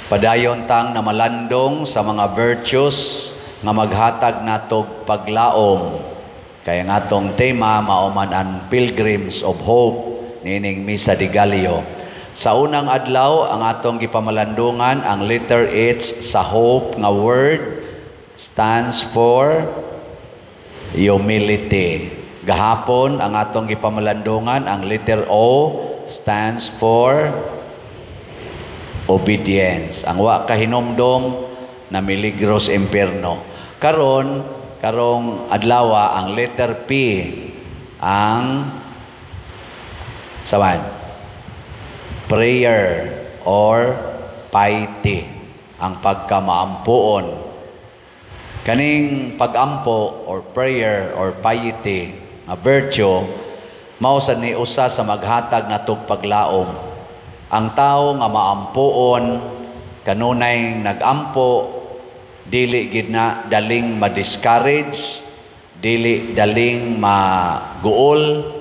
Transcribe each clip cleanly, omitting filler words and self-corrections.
Padayon tang na malandong sa mga virtues nga maghatag natog paglaom. Kaya nga tong tema mauman ang Pilgrims of Hope nining Misa de Gallo. Sa unang adlaw ang atong gipamalandungan ang letter H sa hope nga word stands for humility. Gahapon ang atong gipamalandungan ang letter O stands for obedience. Ang wa kahinomdom na miligros imperno. Karong adlaw ang letter P ang sawan prayer or piety, ang pagkamaampuon. Kaning pagampo or prayer or piety nga virtue mao sa ni usa sa maghatag natog paglaom. Ang tao nga maampuon kanunay nagampo, dili gid na daling ma-discourage, dili daling maguol,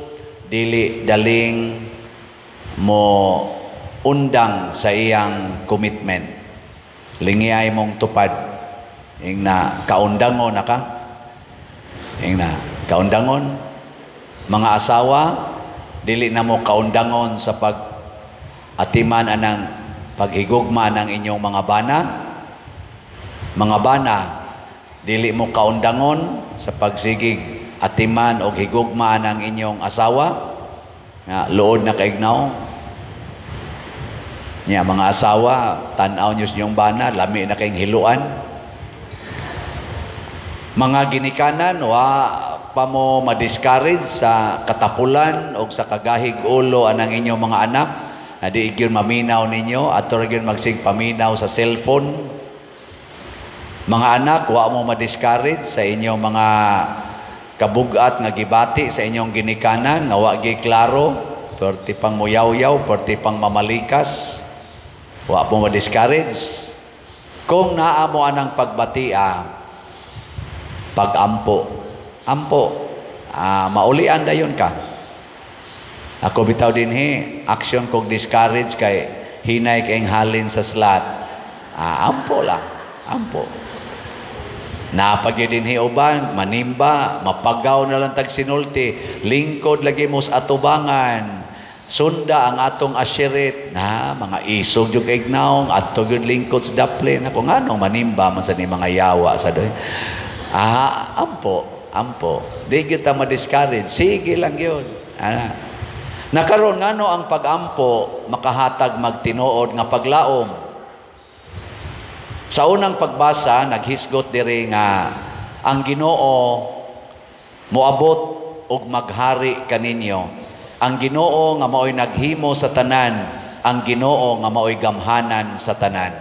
dili daling mo undang sa iyang commitment. Lingiyay mong tupad. Ing na kaundangon na ka. Ing na kaundangon. Mga asawa, dili na mo kaundangon sa atiman anang paghigugma ng inyong mga bana. Mga bana, dili mo kaundangon sa pagsigig atiman o higugma ng inyong asawa. Nga, luod na kaignaw. Nya mga asawa, tanaw nyo sa inyong bana, lami na kayong hiluan. Mga ginikanan, wa pa mo ma-discourage sa katapulan o sa kagahig ulo anang inyong mga anak. Adi igyon maminaw ninyo at igyon magsig paminaw sa cellphone. Mga anak, wa mo ma-discourage sa inyong mga kabugat nga gibati sa inyong ginikanan nga wa gi klaro, perti pang muyaw-yaw, perti pang mamalikas. Wa mo ma-discourage. Kung naa mo anang pagbatia, pagampo. Ampo. Maulian dayon ka. Ako bitaw dinhi, action kog discourage kay hinay kayong halin sa slot. Ampo lang. Ampo. Napagyo dinhi uban, manimba, mapagaw na lang tag sinulti, lingkod lagi mo sa atubangan. Sunda ang atong asyirit na mga isog yung kaignaong ato yung lingkod sa daplin. Ako nga nung manimba man sa ni mga yawa sa doy. Ampo. Di kita ma-discourage. Sige lang yun. Nakaroon nga no ang pagampo makahatag magtinuod nga paglaom. Sa unang pagbasa, naghisgot diri nga ang Ginoo moabot og maghari kaninyo. Ang Ginoo nga maoy naghimo sa tanan, ang Ginoo nga maoy gamhanan sa tanan.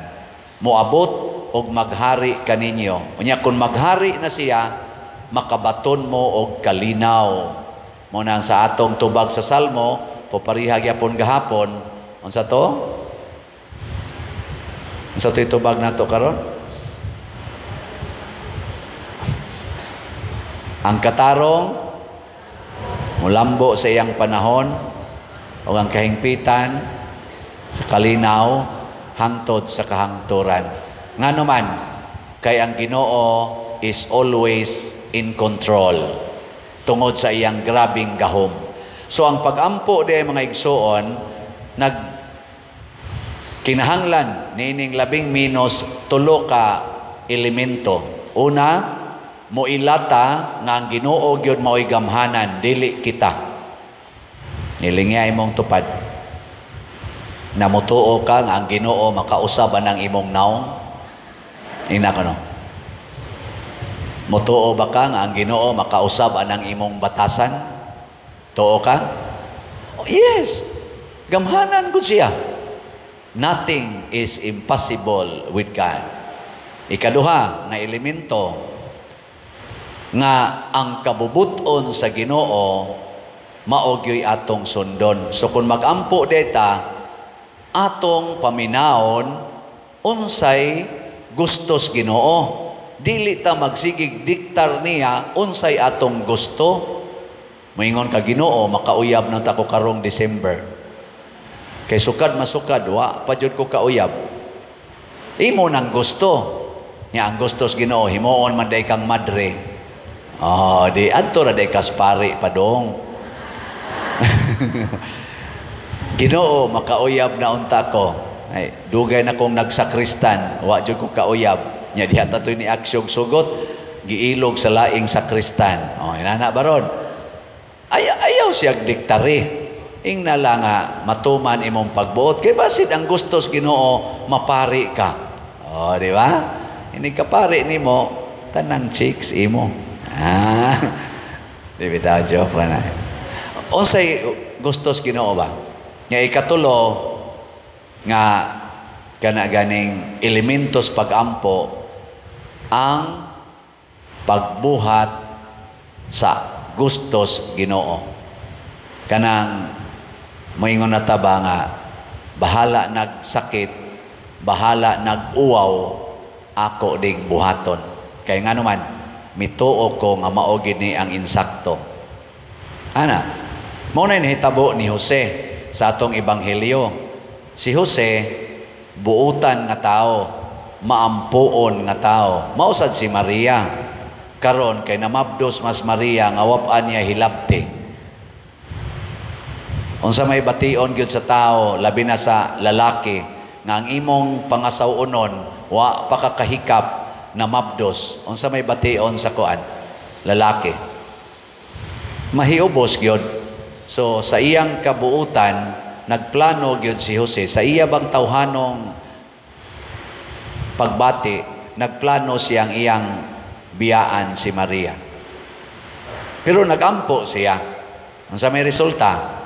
Moabot og maghari kaninyo. Unya kun maghari na siya, makabaton mo og kalinaw. Muna sa atong tubag sa Salmo, poparihag yapon gahapon. Unsa to? Unsa to itubag nato karon? Ang katarong mulambo sa iyang panahon o ang kahingpitan sa kalinaw hangtod sa kahangturan. Ngano man kay ang Ginoo is always in control tungod sa iyang grabing gahom. So ang pagampo di mga igsoon kinahanglan nining 10 tulo ka elemento. Una, moilata nga ang Ginoo gyud maoy gamhanan, dili kita. Nilingay mong tupad. Namutuo ka nga ang Ginoo makausab anang imong naong. Ina kano. Mutuo ba ka nga ang Ginoo makausab anang imong batasan? Tuo ka? Oh, yes. Gamhanan gud siya. Nothing is impossible with God. Ikaduha nga elemento nga ang kabubuton sa Ginoo maogyoy atong sundon. So kung magampo deta atong paminawon unsay gustos Ginoo. Dili ta magsigig diktar niya unsay atong gusto. Moingon ka Ginoo, makauyab na ta ko karong December. Kay sukad masukad, wa pa jud ko kauyab. Imo nang gusto. Nya ang gusto sa Ginoo himuon man day kang madre. Oh, di adto ra day kaspari padong. Ginoo makauyab na unta ko. Ay, dugay na kong nagsakristan, wa jud ko kauyab. Nya diha ta toy ni aksyong sugot, giilog sa laing sakristan. Oh, inana baron. Ayaw siya diktari. Ing na lang nga matuman imong pagbuot kay basid ang gusto sa Ginoo mapari ka. Oh, di ba? Ini kapari nimo tanang chicks imo. Ah. Di bitaw joke na. Unsay gusto sa Ginoo ba? Nga ikatulo nga kana ganing elementos pagampo ang pagbuhat sa gustos Ginoo. Kanang moingon na taba nga bahala nagsakit, bahala nag-uwaw, ako ding buhaton. Kaya nga naman, mituo ko nga maogid ni ang insakto. Ana, muna nahitabo ni Jose sa atong ebanghelyo. Si Jose, buutan nga tao, maampuon nga tao. Mausad si Maria. Karon kay namabdos mas Maria nga wapan niya hilabti. Unsa may bation gyud sa tao, labi na sa lalaki, nga ang imong pangasawunon wa pakakahikap na mabdos. Unsa may bation sa kuan? Lalaki. Mahiubos gyud. So sa iyang kabuutan, nagplano gyud si Jose sa iya bang tawhanong pagbati, nagplano siyang iyang biyaan si Maria. Pero nagampo siya. Unsa may resulta?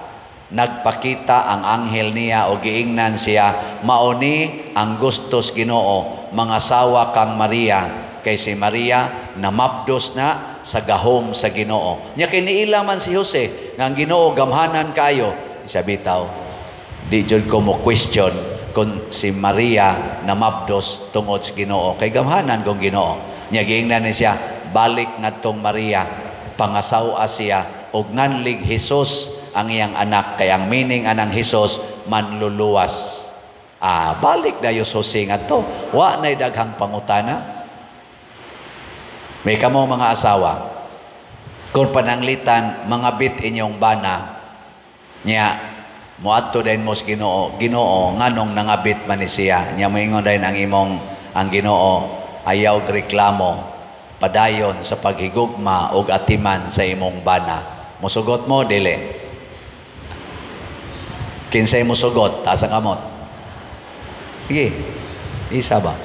Nagpakita ang anghel niya o giingnan siya, mauni ang gustos Ginoo, mangasawa kang Maria, kay si Maria namapdos na sa gahom sa Ginoo. Nya kay niila man si Jose nga ang Ginoo gamhanan kayo, siya bitaw di jud ko mo question kung si Maria namapdos tungod sa Ginoo, kay gamhanan kong Ginoo. Nya giingnan ni siya, balik ngadtong Maria, pangasawa siya og nganlig Hesus ang iyang anak, kay ang meaning anang Hesus manluluwas. Balik dayo Jose nga to, wa nay daghang pangutana. May kamo mga asawa, kung pananglitan mga bit inyong bana nya moadto din mo sa Ginoo, Ginoo nganong nangabit man ni siya, nya moingon din ang Ginoo ayaw reklamo padayon sa paghigugma og atiman sa imong bana. Musugot mo dili. Kinsay mo sugot, taas ang kamot. Sige, isa ba?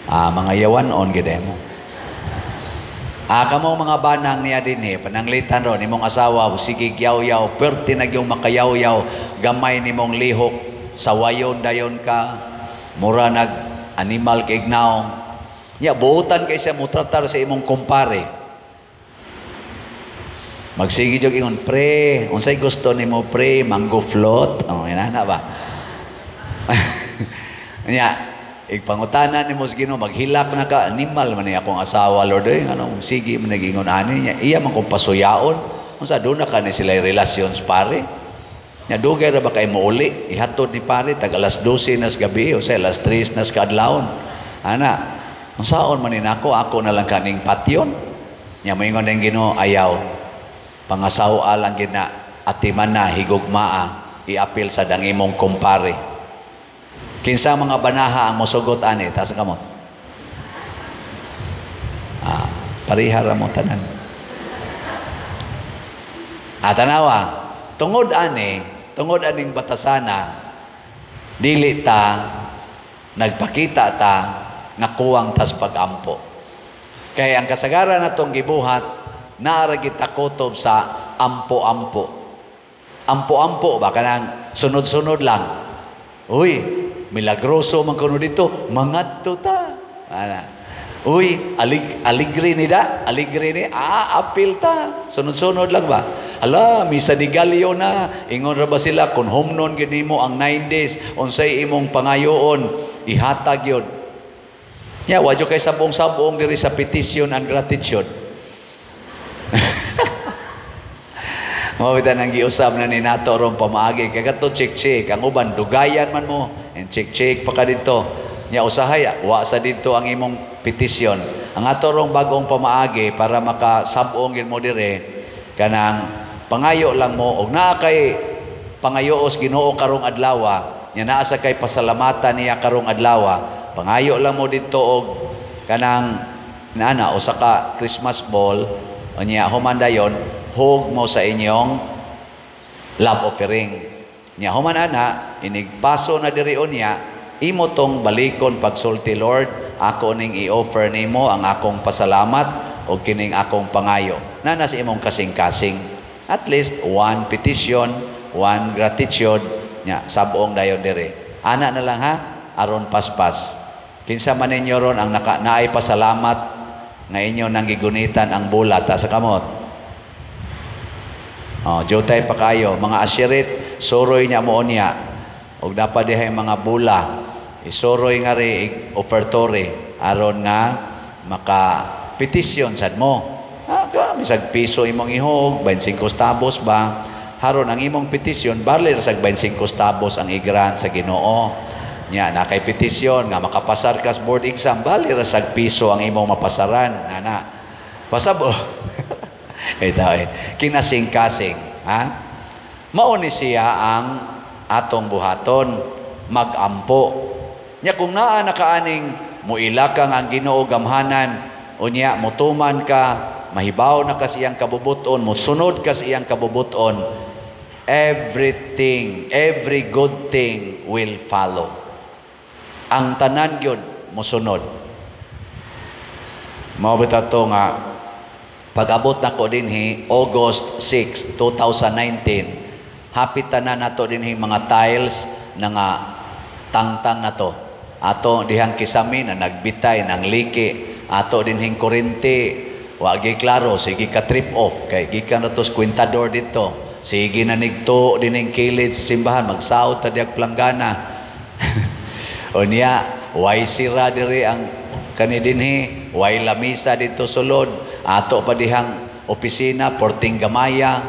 Mga yawanon, gede mo. Kamo mga banang niya din pananglitan ron, imong asawa, sige yaw-yaw, perti na yung makayaw-yaw, gamay ni mong lihok, sawayon dayon ka, mura nag animal kaignaong. Ya, buutan kay siya mutratar sa imong kumpare. Magsigi jog ingon, pre, unsay gusto nimo pre, mango float. Oh, inana ba? Nya, igpangutanan nimo sa Ginoo, maghilak na ka, animal man ni akong asawa, Lord, anong sige man nagingon ani niya, iya man kung pasuyaon. Unsa do na ka ni sila relations pare? Nya dugay ra ba kay mouli? Ihatod ni pare tag alas 12 nas gabi o sa alas 3 nas kadlawon. Ana, unsaon man ni nako, ako na lang kaning patyon. Nya moingon ning Ginoo, ayaw. Pangasawa lang gina atiman na higugmaa, iapil sa dangimong kumpare. Kinsa mga banaha ang mosugot ani, taas ang kamot. Pariha ra mo tanan. Tanawa, tungod aning batasana, dili ta nagpakita ta nga kuwang tas pagampo. Kaya ang kasagaran natong gibuhat, naara kita kutob sa ampo-ampo. Ampo-ampo ba kanang sunod-sunod lang. Uy, milagroso man kuno dito, mangadto ta. Uy, aligre ni da, aligre ni, apil ta. Sunod-sunod lang ba? Ala, misa di Galio na. Ingon ra ba sila kung humnon gid nimo ang 9 days, unsay imong pangayoon, ihatag yun. Ya, wadyo kay sabong-sabong diri sa petition and gratitude. Mawitan ang giusab na ni nato rong pamaagi kay kadto check ang uban dugayan man mo and check pa ka dito Nya usahay wa sa dito ang imong petisyon. Ang ato rong bagong pamaagi para makasabong gid mo dire kanang pangayo lang mo og naa kay pangayoos Ginoo karong adlaw, nya naa sa kay pasalamatan niya karong adlaw. Pangayo lang mo dito og kanang nana usa ka Christmas ball unya human dayon hug mo sa inyong love offering. Nya human ana inigpaso na diri unya imo tong balikon pagsulti, Lord, ako ning i-offer nimo ang akong pasalamat o kining akong pangayo. Nana sa imong kasing-kasing. At least one petition, one gratitude, nya sabong dayon dire. Ana na lang ha, aron paspas. Kinsa man ninyo ron ang naay pasalamat nga inyo nang gigunitan ang bulat sa kamot. Jotay pa kayo, mga asyirit, suroy niya mo niya. Og dapat dihay mga bula, isuroy nga ri ofertory aron nga maka petisyon sad mo. Bisag piso imong ihog, 25 centavos ba? Haron ang imong petisyon, bali ra sag 25 centavos ang i-grant sa Ginoo. Nya na kay petisyon nga makapasar ka sa board exam, bali ra sag piso ang imong mapasaran. Ana. Pasabo. Kinasing-kasing, ha? Mao ni siya ang atong buhaton, magampo. Nya kung naa nakaaning muilakang ang Ginoo gamhanan, unya mutuman ka, mahibaw na ka siyang kabubuton, musunod ka siyang kabubuton, everything, every good thing will follow. Ang tanan gyud musunod. Mao bitato nga pag-abot nako dinhi August 6, 2019, hapit tanan nato dinhi mga tiles na nga tangtang nato. Ato dihang kisami na nagbitay ng liki, ato dinhing kuryente wa gi klaro, sige ka trip off kay gikan na to kwintador dito, sige na nigto dinhing kilid sa simbahan, magsaot ta diag planggana. O niya way sira diri ang kani dinhi, way lamisa dito sulod, ato pa dihang opisina porting gamaya,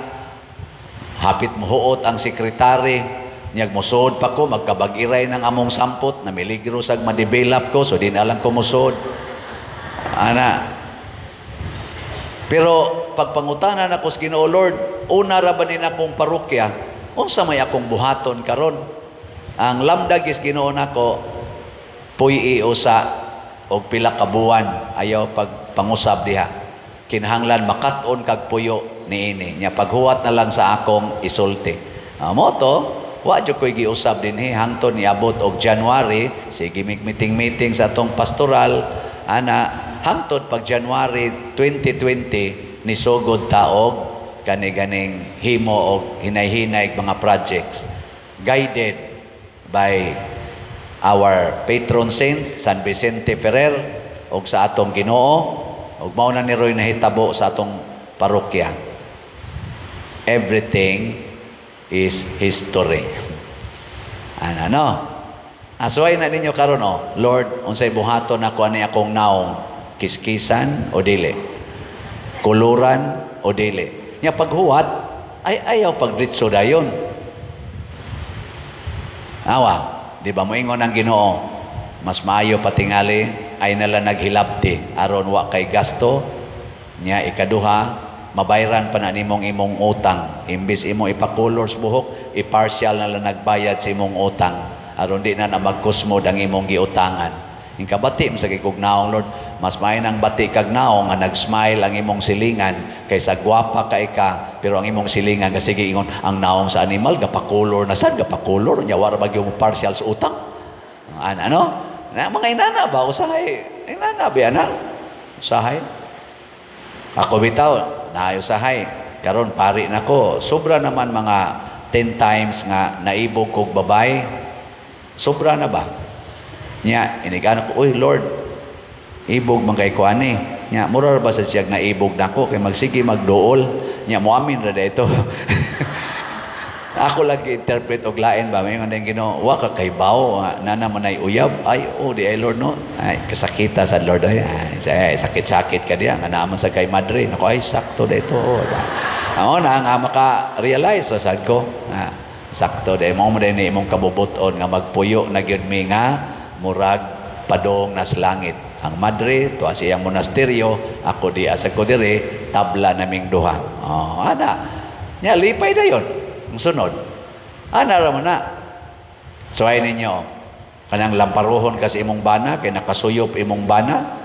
hapit muhuot ang sekretary. Nyag musod pa ko, magkabag-iray ng among sampot, na miligro sag ma-develop ko, so din alam ko musod. Ana. Pero pagpangutanan ako sa Ginoo, Lord, una ra ba din akong parokya, unsa may akong buhaton karon? Ang lamdag is Ginoo nako, puy usa og pila ka buwan, ayaw pagpangusab diha. Kinahanglan makat-on kag puyo niini. Nya paghuwat na lang sa akong isulti. Mo to, wa jud koy giusab dinhi hangtod niabot og January, sige meeting sa atong pastoral ana hangtod pag January 2020 ni sugod taog kani-ganing himo og hinay-hinay mga projects guided by our patron saint San Vicente Ferrer og sa atong Ginoo, og mao na ni Roy nahitabo sa atong parokya. Everything is history. Ano? Asuway na ninyo karon, Lord, unsay buhaton ako ani akong naong, kiskisan o dili, kuluran o dili. Nya paghuwat ay ayaw pagdritso dayon. Awa, di ba moingon ang Ginoo, mas maayo patingali ay nala naghilabti aron wa kay gasto. Nya ikaduha, mabayran pa na nimong imong utang. Imbis imong ipakulors buhok, ipartial na lang nagbayad sa imong utang. Aron di na magkusmod ang imong giutangan. Yung kabati, masagay kog naong, Lord, mas may nang bati kag naong nga nag-smile ang imong silingan kaysa gwapa ka ika, pero ang imong silingan kasi ingon ang naong sa animal, gapakulor na sad, gapakulor, nya wala ba yung partial sa utang? Ano? Mga inana ba? Usahay. Inana ba, anak? Usahay. Ako bitaw, naayusahay. Karon pari nako. Sobra naman mga 10 times nga naibog kog babay. Sobra na ba? Nya, inigano ko, uy Lord, ibog man kay kuani. Nya, mura ba sa siyag naibog nako kay magsige magduol. Nya, muamin ra dito. Ako lagi interpret og lain ba, may ngandeng Ginoo, wa ka kay bawo, nana man ay uyab, ay di ay Lord no, ay kasakita sa Lord ay sakit-sakit ka diya, nga naman sa kay madre, nako ay sakto dito. Ako na nga maka-realize sa sad ko, sakto de mo din imong kabubuton nga magpuyo na gyud mi nga murag padong nas langit. Ang madre, tuwa siyang monasteryo, ako di asag ko dire, tabla naming duha. Oh, ana. Nya, lipay na yun. Ang sunod. Ana raman na. So, ay ninyo, kanang lamparuhon kasi imong bana, kay nakasuyop imong bana,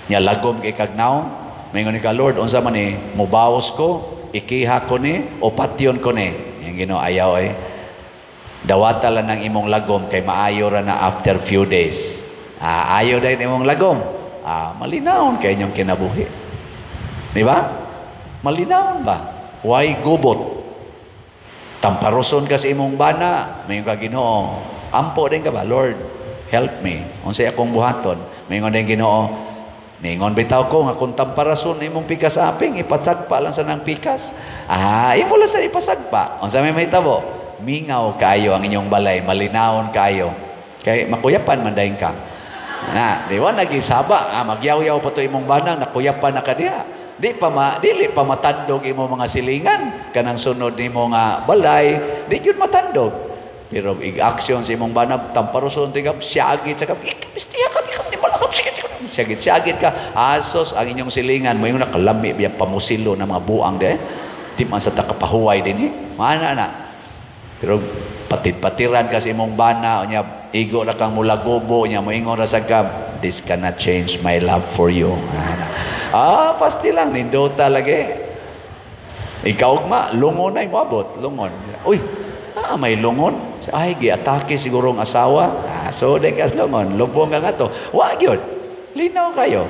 nya lagom kay kagnaw, mingon ni ka, Lord, unsa man ni, mubawas ko, ikiha ko ni, o patyon ko ni. Yung ayaw dawata lang ng imong lagom, kay maayo ra na after few days. Ayaw dahil imong lagom. Malinawon kay inyong kinabuhi. Di ba? Malinawon ba? Why gubot? Tamparuson ka sa imong bana, mayon ka Ginoo. Ampo din ka ba? Lord, help me. Unsay akong buhaton? Mayon din Ginoo. Ningon bitaw ko nga kung tamparason imong pikas aping, ipatagpa lang sa nang pikas. Imo lang sa ipasagpa. Unsa may mahitabo? Mingaw kayo ang inyong balay, malinawon kayo. Kay makuyapan man dayon ka. Na, di ba nagisaba, magyaw-yaw pa to imong banang, nakuyapan na ka diha. Dili pa matandog imo mga silingan, kanang sunod nimo nga balay, di gyud matandog. Pero ig-action sa imong banang, tamparuson tigap, siyagit sa kap, ikapistiya ka, ikaw ni malakap, siyagit ka, asos ang inyong silingan, mo yung nakalami, biya pamusilo ng mga buang di, di man sa takapahuway din mana na. Pero patid-patiran kasi imong bana, nya igo na kang mulagobo, nya moingon ra sa kap, this cannot change my love for you. Pasti lang, nindota lagi. Ikaw ma, lungon ay moabot, lungon. Uy, may lungon. Ay, giatake siguro ang asawa. So, dekas lungon, lubong ka nga to. Wag yun, linaw kayo.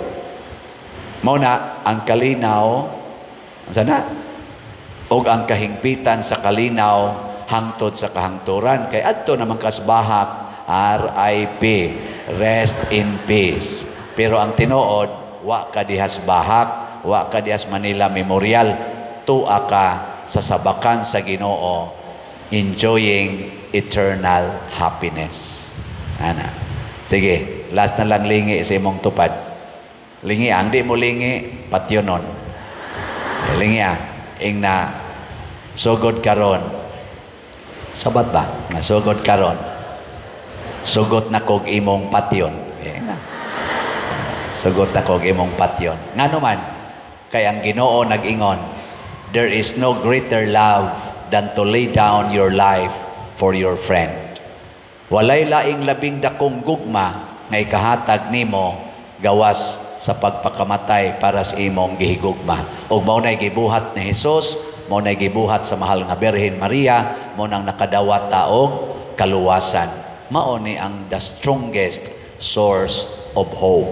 Mauna, ang kalinaw, sana? O ang kahingpitan sa kalinaw, hangtod sa kahangturan. Kay adto naman kasbahak, RIP, rest in peace. Pero ang tinuod, wa ka dihas bahak, wa ka dihas Manila Memorial, tuwa ka sa sabakan sa Ginoo, enjoying eternal happiness. Ana. Sige, last na lang lingi sa imong tupad. Lingi, ang di mo lingi, patyonon. Lingi ing na sugod karon. Sabat ba? Na sugod karon. Sugot na kog imong patyon. Sugot na kog imong patyon. Ngano man, kay ang Ginoo nag-ingon, there is no greater love than to lay down your life for your friend. Walay laing labing dakong gugma nga ikahatag nimo gawas sa pagpakamatay para sa imong gihigugma. Ug mao nay gibuhat ni Hesus, mao nay gibuhat sa mahal nga Birhen Maria, mao nang nakadawat taog kaluwasan. Mao ni ang the strongest source of hope.